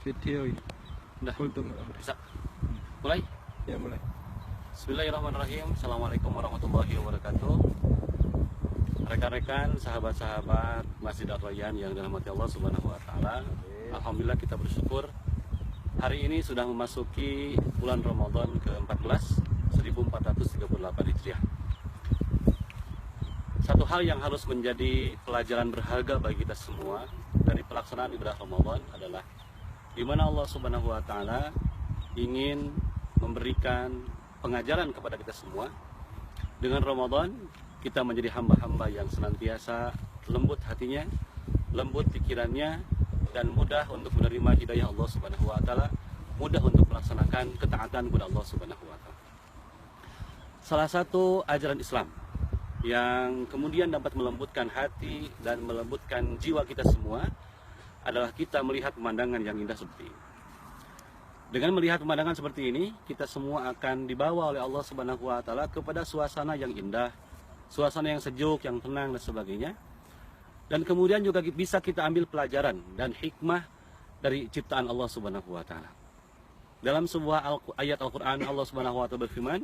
video ini. Udah. Kultum. Bisa. Mulai? Ya mulai. Bismillahirrahmanirrahim. Assalamualaikum warahmatullahi wabarakatuh. Rekan-rekan, sahabat-sahabat Masjid Ar-Rayyan yang dirahmati Allah Subhanahu wa taala. Alhamdulillah kita bersyukur hari ini sudah memasuki bulan Ramadan ke-14 1438 Hijriah. Satu hal yang harus menjadi pelajaran berharga bagi kita semua dari pelaksanaan ibadah Ramadan adalah di mana Allah Subhanahu wa taala ingin memberikan pengajaran kepada kita semua. Dengan Ramadan kita menjadi hamba-hamba yang senantiasa lembut hatinya, lembut pikirannya, dan mudah untuk menerima hidayah Allah Subhanahu wa taala, mudah untuk melaksanakan ketaatan kepada Allah Subhanahu wa taala. Salah satu ajaran Islam yang kemudian dapat melembutkan hati dan melembutkan jiwa kita semua adalah kita melihat pemandangan yang indah seperti ini. Dengan melihat pemandangan seperti ini, kita semua akan dibawa oleh Allah Subhanahu wa taala kepada suasana yang indah, suasana yang sejuk, yang tenang dan sebagainya. Dan kemudian juga bisa kita ambil pelajaran dan hikmah dari ciptaan Allah Subhanahu wa taala. Dalam sebuah ayat Al-Qur'an, Allah Subhanahu wa taala berfirman,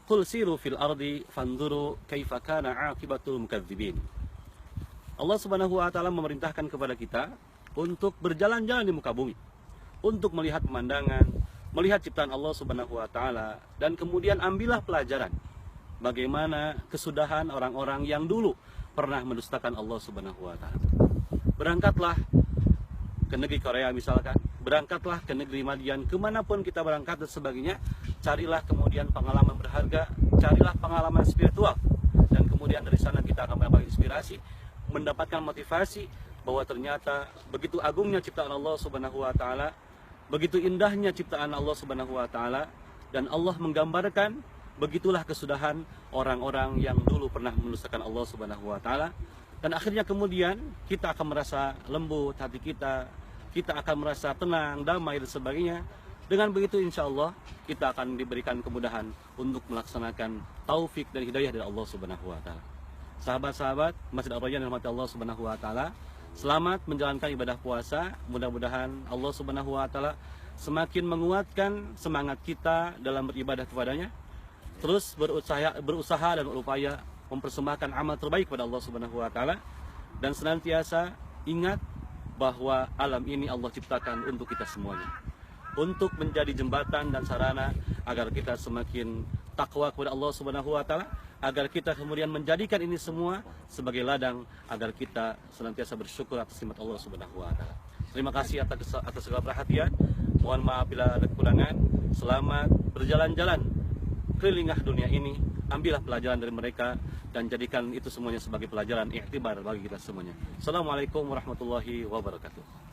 "Qul siru fil ardi fanzuru kaifa kana 'aqibatul mukadzibin." Allah Subhanahu wa taala memerintahkan kepada kita untuk berjalan-jalan di muka bumi, untuk melihat pemandangan, melihat ciptaan Allah Subhanahu wa taala, dan kemudian ambillah pelajaran bagaimana kesudahan orang-orang yang dulu pernah mendustakan Allah Subhanahu wa taala. Berangkatlah ke negeri Korea misalkan, berangkatlah ke negeri Madian, kemanapun kita berangkat dan sebagainya, carilah kemudian pengalaman berharga, carilah pengalaman spiritual, dan kemudian dari sana kita akan mendapat inspirasi, mendapatkan motivasi bahwa ternyata begitu agungnya ciptaan Allah Subhanahu wa taala, begitu indahnya ciptaan Allah Subhanahu wa taala, dan Allah menggambarkan begitulah kesudahan orang-orang yang dulu pernah mendustakan Allah Subhanahu wa taala. Dan akhirnya kemudian kita akan merasa lembut hati kita akan merasa tenang, damai dan sebagainya. Dengan begitu insya Allah kita akan diberikan kemudahan untuk melaksanakan taufik dan hidayah dari Allah Subhanahu wa taala. Sahabat-sahabat Masjid Ar-Rayyan yang dirahmati Allah Subhanahu wa taala, selamat menjalankan ibadah puasa. Mudah-mudahan Allah Subhanahu wa taala semakin menguatkan semangat kita dalam beribadah kepadanya. Terus berusaha dan berupaya mempersembahkan amal terbaik kepada Allah Subhanahu wa taala, dan senantiasa ingat bahwa alam ini Allah ciptakan untuk kita semuanya, untuk menjadi jembatan dan sarana agar kita semakin takwa kepada Allah Subhanahu wa taala, agar kita kemudian menjadikan ini semua sebagai ladang agar kita senantiasa bersyukur atas nikmat Allah Subhanahu wa taala. Terima kasih atas segala perhatian. Mohon maaf bila ada kekurangan. Selamat berjalan-jalan kelilingah dunia ini. Ambillah pelajaran dari mereka dan jadikan itu semuanya sebagai pelajaran iktibar bagi kita semuanya. Assalamualaikum warahmatullahi wabarakatuh.